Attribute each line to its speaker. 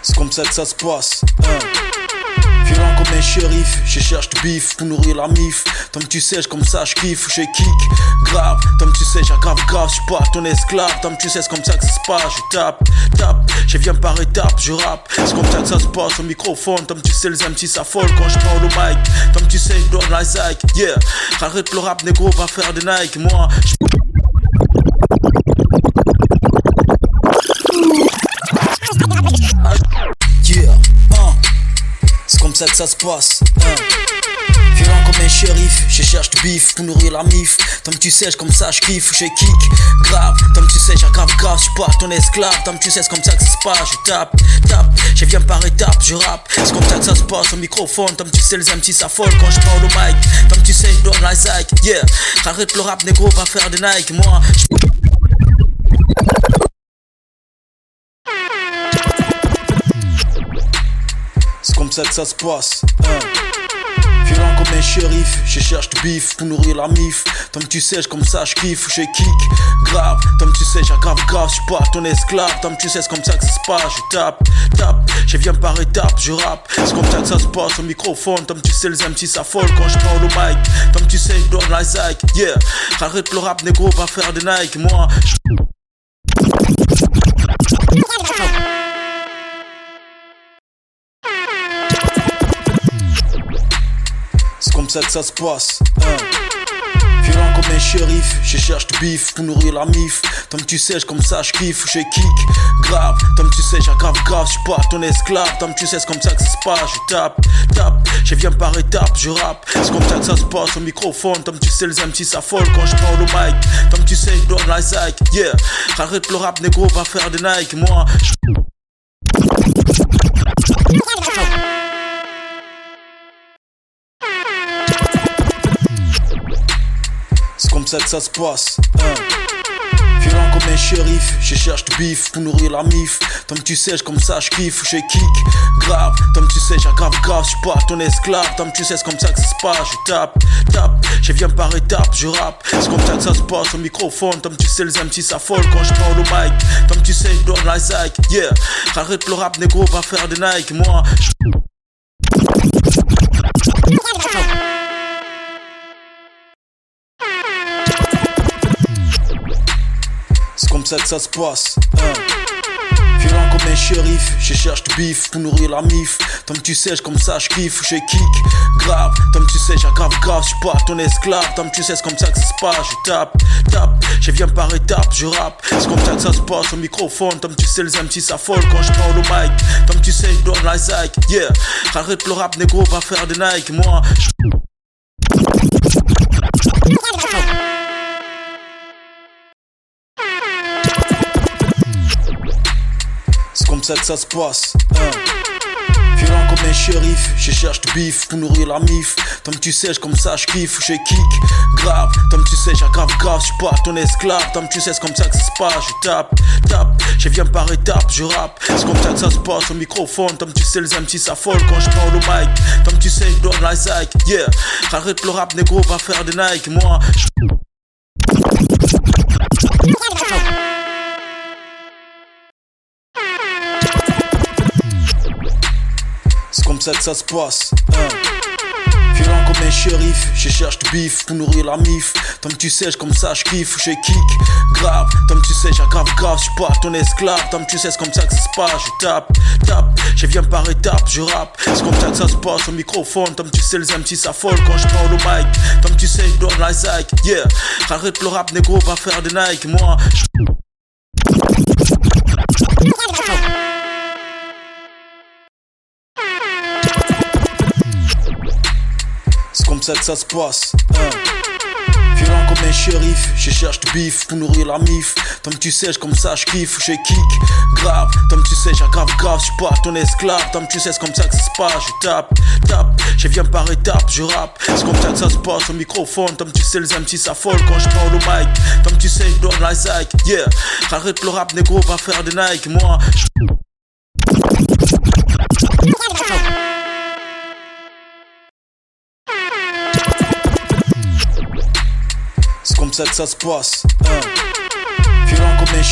Speaker 1: C'est comme ça que ça se passe, hein. Violent comme un shérif, je cherche du bif pour nourrir la mif. Tant que tu sais, comme ça je kiffe, je kick. Grave, tant que tu sais, j'aggrave grave, je suis pas ton esclave. Tant que tu sais, c'est comme ça que ça se passe, je tape, je viens par étapes, je rappe. C'est comme ça que ça se passe au microphone. Tant que tu sais, les MT s'affolent quand je parle au mic. Tant que tu sais, je donne la zyke, yeah. Arrête le rap, négro, va faire des Nike. Moi, yeah, c'est comme ça que ça se passe, Violent comme un shérif, je cherche du bif pour nourrir la mif. Tant que tu sais, comme ça je kiffe, je kick. Grave, tant que tu sais, j'aggrave grave, je suis pas ton esclave. Tant que tu sais, c'est comme ça que ça se passe, je tape, je viens par étapes, je rappe. C'est comme ça que ça se passe au microphone. Tant que tu sais, les MT s'affolent quand je parle au mic. Tant que tu sais, je donne la zyke, yeah. Arrête le rap, négro, va faire des Nike. Moi, c'est comme ça que ça se passe, Violent comme un shérif, je cherche du bif pour nourrir la mif. Tant que tu sais, comme ça je kiffe, je kick. Grave, tant que tu sais, j'aggrave grave, je suis pas ton esclave. Tant que tu sais, c'est comme ça que ça se passe, je tape, je viens par étapes, je rappe. C'est comme ça que ça se passe au microphone. Tant que tu sais, les MT s'affolent quand je parle au mic. Tant que tu sais, je donne la zyke, yeah. Arrête le rap, négro, va faire des Nike. Moi, c'est comme ça que ça se passe, Violent comme un shérif, je cherche du bif pour nourrir la mif. Tant que tu sais, comme ça je kiffe, je kick. Grave, tant que tu sais, j'aggrave grave, je suis pas ton esclave. Tant que tu sais, c'est comme ça que ça se passe, je tape, je viens par étapes, je rappe. C'est comme ça que ça se passe au microphone. Tant que tu sais, les MT s'affolent quand je parle au mic. Tant que tu sais, je donne la zyke, yeah. Arrête le rap, négro, va faire des Nike. Moi, c'est comme ça que ça se passe, Violent comme un shérif, je cherche du bif pour nourrir la mif. Tant que tu sais, comme ça je kiffe, je kick. Grave, tant que tu sais, j'aggrave grave, je suis pas ton esclave. Tant que tu sais, c'est comme ça que ça se passe, je tape, je viens par étapes, je rappe. C'est comme ça que ça se passe au microphone. Tant que tu sais, les MT s'affolent quand je parle au mic. Tant que tu sais, je donne la zyke, yeah. Arrête le rap, négro, va faire des Nike. Moi, c'est comme ça que ça se passe, Violent comme un shérif, je cherche du bif pour nourrir la mif. Tant que tu sais, comme ça je kiffe, je kick. Grave, tant que tu sais, j'aggrave grave, je suis pas ton esclave. Tant que tu sais, c'est comme ça que ça se passe, je tape, je viens par étapes, je rappe. C'est comme ça que ça se passe au microphone. Tant que tu sais, les MT s'affolent quand je parle au mic. Tant que tu sais, je donne la zyke, yeah. Arrête le rap, négro, va faire des Nike. Moi, c'est comme ça que ça se passe, Violent comme un shérif, je cherche du bif pour nourrir la mif. Tant que tu sais, comme ça je kiffe, je kick. Grave, tant que tu sais, j'aggrave grave, je suis pas ton esclave. Tant que tu sais, c'est comme ça que ça se passe, je tape, je viens par étapes, je rappe. C'est comme ça que ça se passe au microphone. Tant que tu sais, les MT s'affolent quand je parle au mic. Tant que tu sais, je donne la zyke, yeah. Arrête le rap, négro, va faire des Nike. Moi, c'est comme ça que ça se passe, Violent comme un shérif, je cherche du bif pour nourrir la mif. Tant que tu sais, comme ça je kiffe, je kick. Grave, tant que tu sais, j'aggrave grave, je suis pas ton esclave. Tant que tu sais, c'est comme ça que ça se passe, je tape, je viens par étapes, je rappe. C'est comme ça que ça se passe au microphone. Tant que tu sais, les MT s'affolent quand je parle au mic. Tant que tu sais, je donne la zyke, yeah. Arrête le rap, négro, va faire des Nike. Moi, c'est comme ça que ça se passe, Violent comme un shérif, je cherche du bif pour nourrir la mif. Tant que tu sais, comme ça je kiffe, je kick. Grave, tant que tu sais, j'aggrave grave, je suis pas ton esclave. Tant que tu sais, c'est comme ça que ça se passe, je tape, je viens par étapes, je rappe. C'est comme ça que ça se passe au microphone. Tant que tu sais, les MT s'affolent quand je parle au mic. Tant que tu sais, je donne la zyke, yeah. Arrête le rap, négro, va faire des Nike. Moi, c'est comme ça que ça se passe, Violent comme un